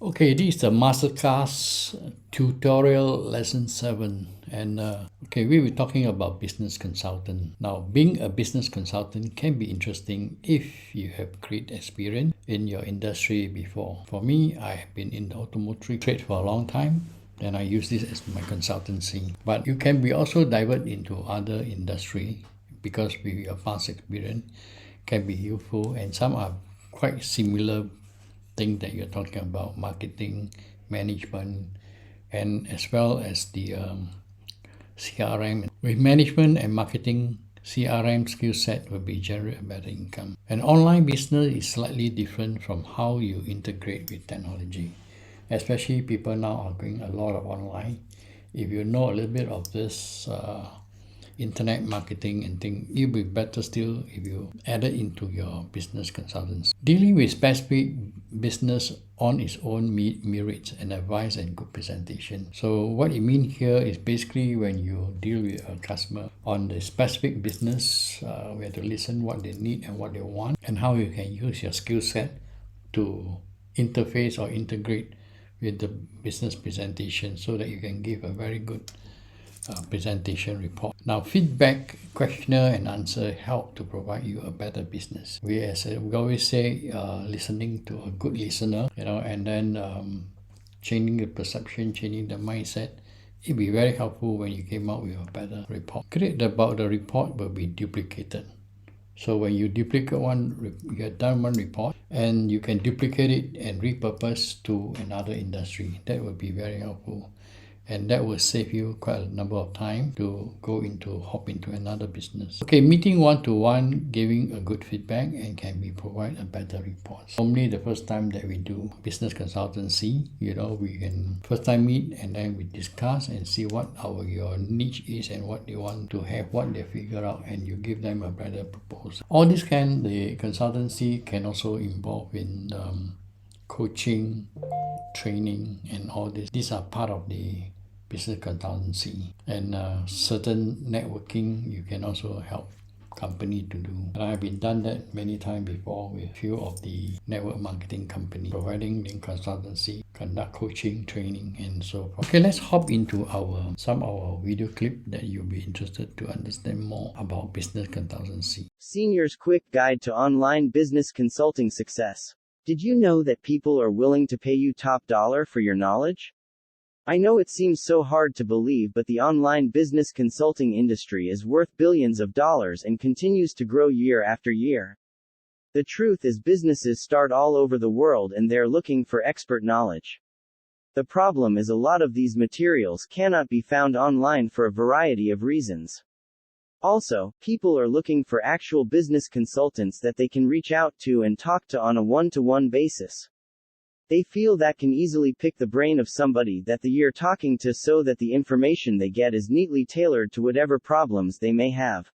Okay, this is the masterclass tutorial lesson 7, and okay, we were talking about business consultant. Now, being a business consultant can be interesting if you have great experience in your industry before. For me, I have been in the automotive trade for a long time, and I use this as my consultancy. But you can be also divert into other industry because with your past experience can be useful, and some are quite similar thing that you're talking about: marketing, management, and as well as the CRM. With management and marketing, CRM skill set will be generate a better income. An online business is slightly different from how you integrate with technology. Especially people now are doing a lot of online. If you know a little bit of this internet marketing and thing, it'll be better still if you add it into your business consultants. Dealing with specific business on its own merits and advice and good presentation. So what it means here is basically when you deal with a customer on the specific business, we have to listen what they need and what they want, and how you can use your skill set to interface or integrate with the business presentation so that you can give a very good presentation report. Now, feedback, questionnaire, and answer help to provide you a better business. We always say, listening to a good listener, and then changing the perception, changing the mindset. It'd be very helpful when you came out with a better report. Great about the report will be duplicated. So when you duplicate you have done one report, and you can duplicate it and repurpose to another industry. That would be very helpful. And that will save you quite a number of time to hop into another business. Okay, meeting one-to-one, giving a good feedback and can be provide a better report. Normally the first time that we do business consultancy, we can first time meet and then we discuss and see what your niche is and what they want to have, what they figure out, and you give them a better proposal. All this the consultancy can also involve in coaching, training, and all this. These are part of the business consultancy, and certain networking you can also help company to do. And I've been done that many times before with a few of the network marketing company, providing the consultancy, conduct coaching, training, and so forth. Okay, let's hop into some of our video clip that you'll be interested to understand more about business consultancy. Senior's Quick Guide to Online Business Consulting Success. Did you know that people are willing to pay you top dollar for your knowledge? I know it seems so hard to believe, but the online business consulting industry is worth billions of dollars and continues to grow year after year. The truth is, businesses start all over the world and they're looking for expert knowledge. The problem is a lot of these materials cannot be found online for a variety of reasons. Also, people are looking for actual business consultants that they can reach out to and talk to on a one-to-one basis. They feel that can easily pick the brain of somebody that you're talking to so that the information they get is neatly tailored to whatever problems they may have.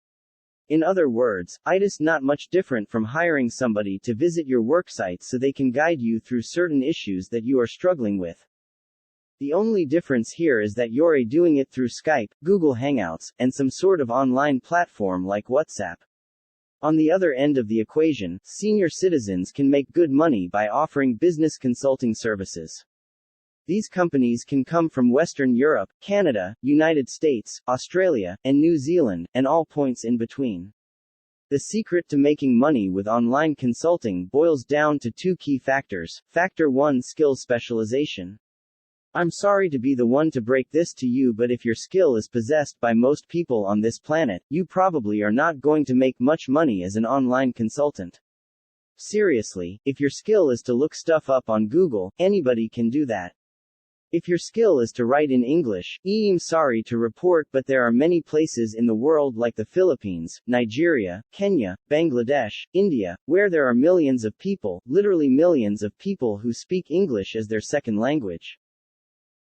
In other words, it's not much different from hiring somebody to visit your worksite so they can guide you through certain issues that you are struggling with. The only difference here is that you're doing it through Skype, Google Hangouts, and some sort of online platform like WhatsApp. On the other end of the equation, senior citizens can make good money by offering business consulting services. These companies can come from Western Europe, Canada, United States, Australia, and New Zealand, and all points in between. The secret to making money with online consulting boils down to two key factors. Factor 1: skills specialization. I'm sorry to be the one to break this to you, but if your skill is possessed by most people on this planet, you probably are not going to make much money as an online consultant. Seriously, if your skill is to look stuff up on Google, anybody can do that. If your skill is to write in English, I'm sorry to report, but there are many places in the world like the Philippines, Nigeria, Kenya, Bangladesh, India, where there are millions of people, literally millions of people who speak English as their second language.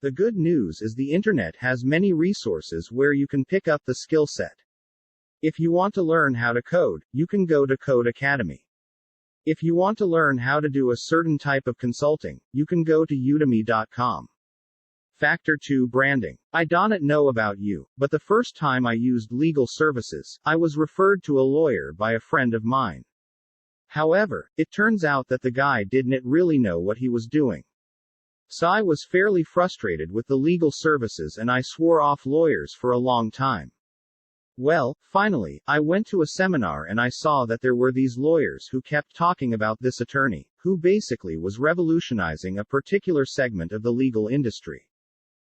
The good news is the internet has many resources where you can pick up the skill set. If you want to learn how to code, you can go to Code Academy. If you want to learn how to do a certain type of consulting, you can go to udemy.com. Factor 2: branding. I don't know about you, but the first time I used legal services, I was referred to a lawyer by a friend of mine. However, it turns out that the guy didn't really know what he was doing. So I was fairly frustrated with the legal services and I swore off lawyers for a long time. Well, finally, I went to a seminar and I saw that there were these lawyers who kept talking about this attorney, who basically was revolutionizing a particular segment of the legal industry.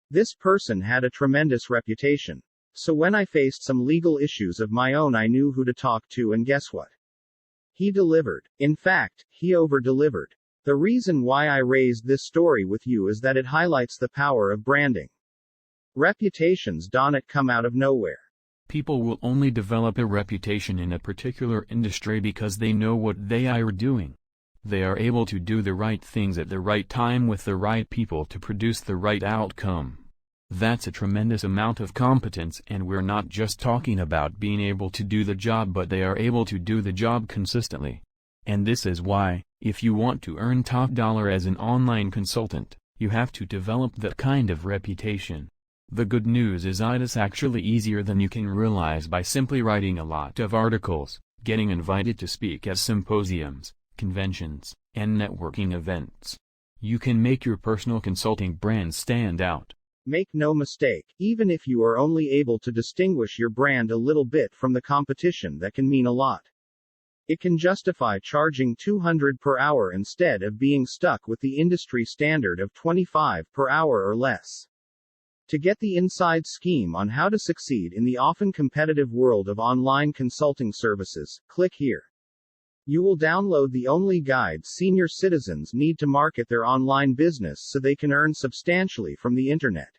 This person had a tremendous reputation. So when I faced some legal issues of my own, I knew who to talk to, and guess what? He delivered. In fact, he over-delivered. The reason why I raised this story with you is that it highlights the power of branding. Reputations don't come out of nowhere. People will only develop a reputation in a particular industry because they know what they are doing. They are able to do the right things at the right time with the right people to produce the right outcome. That's a tremendous amount of competence, and we're not just talking about being able to do the job, but they are able to do the job consistently. And this is why, if you want to earn top dollar as an online consultant, you have to develop that kind of reputation. The good news is it's actually easier than you can realize by simply writing a lot of articles, getting invited to speak at symposiums, conventions, and networking events. You can make your personal consulting brand stand out. Make no mistake, even if you are only able to distinguish your brand a little bit from the competition, that can mean a lot. It can justify charging $200 per hour instead of being stuck with the industry standard of $25 per hour or less. To get the inside scheme on how to succeed in the often competitive world of online consulting services, click here. You will download the only guide senior citizens need to market their online business so they can earn substantially from the internet.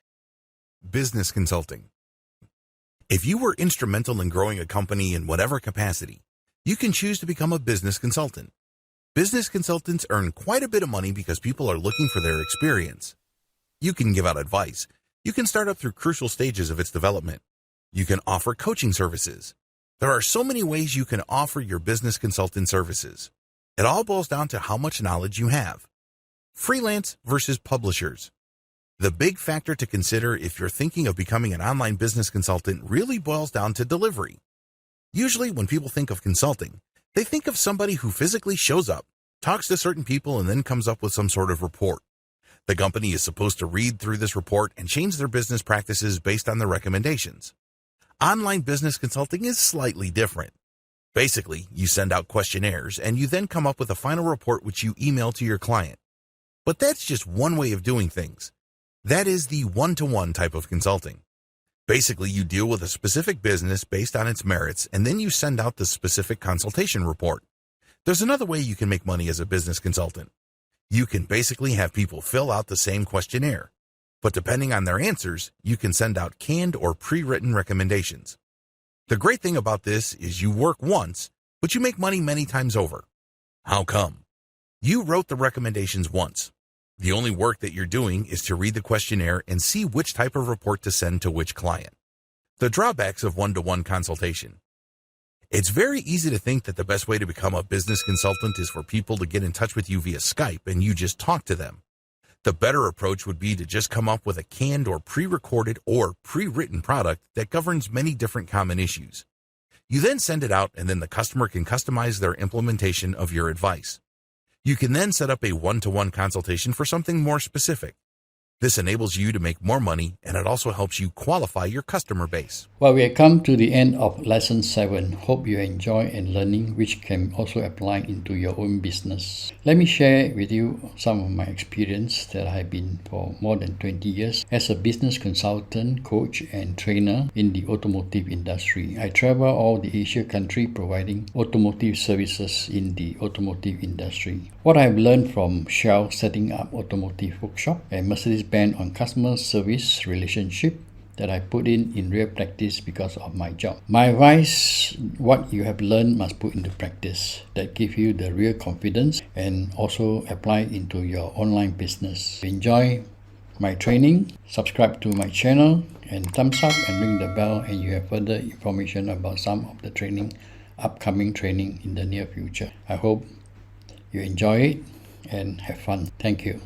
Business consulting. If you were instrumental in growing a company in whatever capacity, you can choose to become a business consultant. Business consultants earn quite a bit of money because people are looking for their experience. You can give out advice. You can start up through crucial stages of its development. You can offer coaching services. There are so many ways you can offer your business consultant services. It all boils down to how much knowledge you have. Freelance versus publishers. The big factor to consider if you're thinking of becoming an online business consultant really boils down to delivery. Usually when people think of consulting, they think of somebody who physically shows up, talks to certain people, and then comes up with some sort of report. The company is supposed to read through this report and change their business practices based on the recommendations. Online business consulting is slightly different. Basically, you send out questionnaires and you then come up with a final report which you email to your client. But that's just one way of doing things. That is the one-to-one type of consulting. Basically, you deal with a specific business based on its merits, and then you send out the specific consultation report. There's another way you can make money as a business consultant. You can basically have people fill out the same questionnaire, but depending on their answers, you can send out canned or pre-written recommendations. The great thing about this is you work once, but you make money many times over. How come? You wrote the recommendations once. The only work that you're doing is to read the questionnaire and see which type of report to send to which client. The drawbacks of one-to-one consultation. It's very easy to think that the best way to become a business consultant is for people to get in touch with you via Skype and you just talk to them. The better approach would be to just come up with a canned or pre-recorded or pre-written product that governs many different common issues. You then send it out and then the customer can customize their implementation of your advice. You can then set up a one-to-one consultation for something more specific. This enables you to make more money, and it also helps you qualify your customer base. Well, we have come to the end of Lesson 7. Hope you enjoy and learning, which can also apply into your own business. Let me share with you some of my experience that I have been for more than 20 years as a business consultant, coach, and trainer in the automotive industry. I travel all the Asia country providing automotive services in the automotive industry. What I have learned from Shell setting up automotive workshop and Mercedes-Benz on customer service relationship that I put in real practice because of my job. My advice, what you have learned must put into practice. That give you the real confidence and also apply into your online business. Enjoy my training, subscribe to my channel and thumbs up and ring the bell, and you have further information about some of the upcoming training in the near future. I hope you enjoy it and have fun. Thank you.